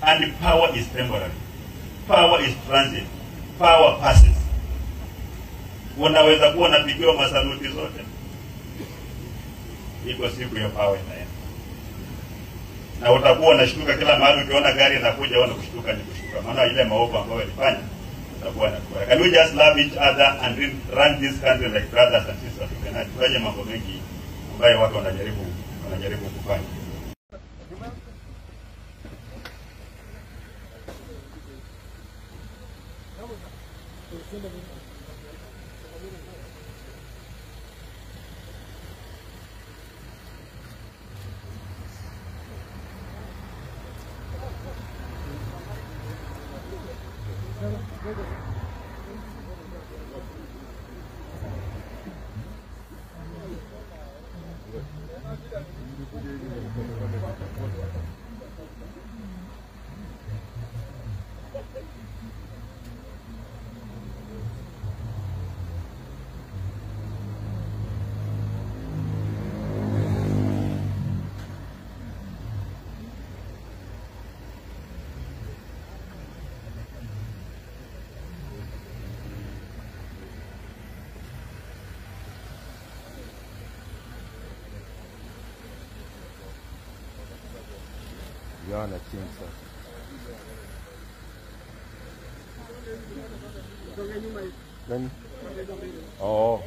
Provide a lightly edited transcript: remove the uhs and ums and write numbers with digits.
And power is temporary. Power is transit. Power passes. Unaweza kuwa unapigiwa masaluti zote, iko siku ya power inaenda, na utakuwa unashtuka kila mahali ukiona gari inakuja, wewe kushtuka ni kushtuka, maana ile maovu ambayo walifanya utakuwa na. Can we just love each other and run this country like brothers and sisters? Tunafanya mambo mengi ambayo watu wanajaribu kufanya. Yana kimsa. Gani? Oh.